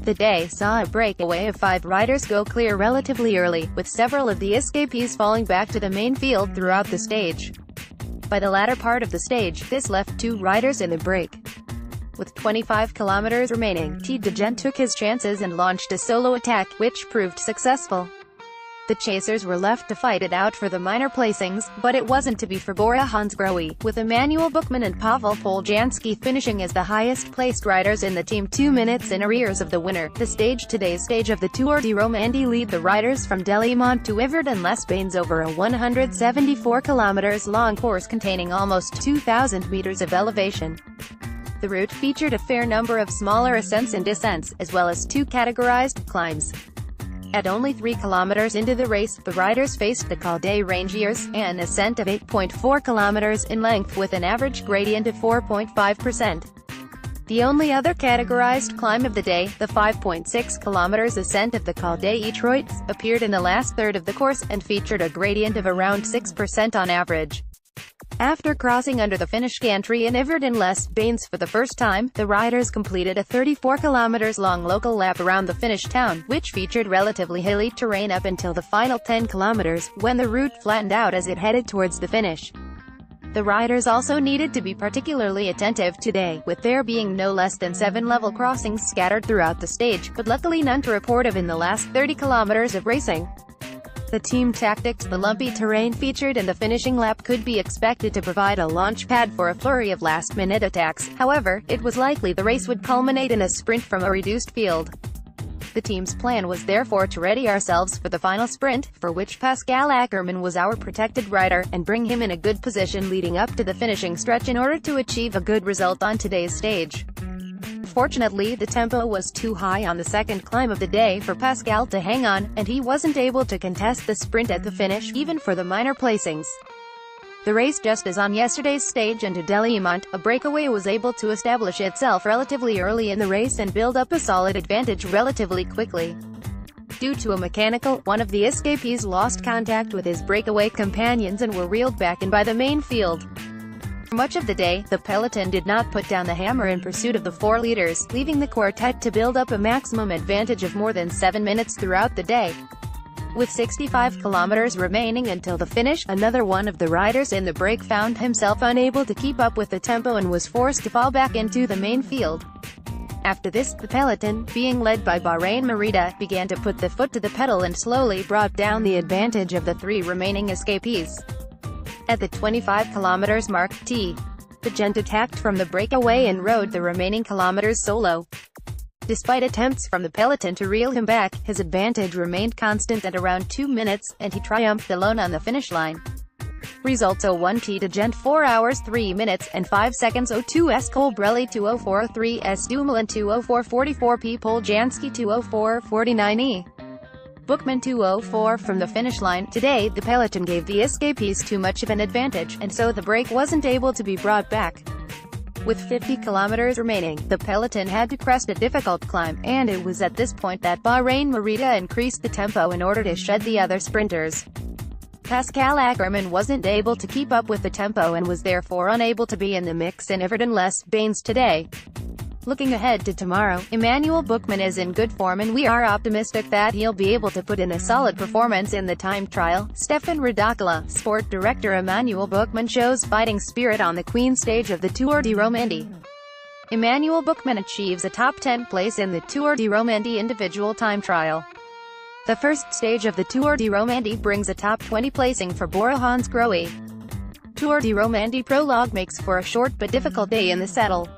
The day saw a breakaway of 5 riders go clear relatively early, with several of the escapees falling back to the main field throughout the stage. By the latter part of the stage, this left 2 riders in the break. With 25 kilometers remaining, Gendt took his chances and launched a solo attack, which proved successful. The chasers were left to fight it out for the minor placings, but it wasn't to be for BORA-hansgrohe, with Emanuel Buchmann and Pawel Poljanski finishing as the highest-placed riders in the team 2 minutes in arrears of the winner. Today's stage of the Tour de Romandie lead the riders from Emanuel to Yverdon-les-Bains over a 174 kilometers long course containing almost 2,000 meters of elevation. The route featured a fair number of smaller ascents and descents, as well as 2 categorized climbs. At only 3 kilometers into the race, the riders faced the Col des Rangiers, an ascent of 8.4 kilometers in length with an average gradient of 4.5%. The only other categorized climb of the day, the 5.6 kilometers ascent of the Col des Étroits, appeared in the last third of the course, and featured a gradient of around 6% on average. After crossing under the finish gantry in Yverdon-les-Bains for the first time, the riders completed a 34 kilometers long local lap around the Finnish town, which featured relatively hilly terrain up until the final 10 kilometers, when the route flattened out as it headed towards the finish. The riders also needed to be particularly attentive today, with there being no less than 7 level crossings scattered throughout the stage, but luckily none to report of in the last 30 kilometers of racing. The team tactics, the lumpy terrain featured in the finishing lap, could be expected to provide a launch pad for a flurry of last-minute attacks. However, it was likely the race would culminate in a sprint from a reduced field. The team's plan was therefore to ready ourselves for the final sprint, for which Pascal Ackermann was our protected rider, and bring him in a good position leading up to the finishing stretch in order to achieve a good result on today's stage. Fortunately, the tempo was too high on the second climb of the day for Pascal to hang on, and he wasn't able to contest the sprint at the finish, even for the minor placings. The race just as on yesterday's stage and to Emanuel, a breakaway was able to establish itself relatively early in the race and build up a solid advantage relatively quickly. Due to a mechanical, one of the escapees lost contact with his breakaway companions and were reeled back in by the main field. For much of the day, the peloton did not put down the hammer in pursuit of the 4 leaders, leaving the quartet to build up a maximum advantage of more than 7 minutes throughout the day. With 65 kilometers remaining until the finish, another one of the riders in the break found himself unable to keep up with the tempo and was forced to fall back into the main field. After this, the peloton, being led by Bahrain Merida, began to put the foot to the pedal and slowly brought down the advantage of the 3 remaining escapees. At the 25 kilometers mark, Gendt attacked from the breakaway and rode the remaining kilometers solo. Despite attempts from the peloton to reel him back, his advantage remained constant at around 2 minutes, and he triumphed alone on the finish line. Results: 01 Gendt 4 hours 3 minutes and 5 seconds, 02 S Colbrelli 2:04:03 S Dumoulin 2:04:44 P Poljanski 2:04:49 E Buchmann 2:04 from the finish line. Today, the peloton gave the escapees too much of an advantage, and so the break wasn't able to be brought back. With 50 kilometers remaining, the peloton had to crest a difficult climb, and it was at this point that Bahrain Merida increased the tempo in order to shed the other sprinters. Pascal Ackermann wasn't able to keep up with the tempo and was therefore unable to be in the mix in Yverdon-les-Bains today. Looking ahead to tomorrow, Emanuel Buchmann is in good form and we are optimistic that he'll be able to put in a solid performance in the time trial. Stefan Radakala, sport director. Emanuel Buchmann shows fighting spirit on the Queen stage of the Tour de Romandie. Emanuel Buchmann achieves a top 10 place in the Tour de Romandie individual time trial. The first stage of the Tour de Romandie brings a top 20 placing for BORA-hansgrohe. Tour de Romandie prologue makes for a short but difficult day in the saddle.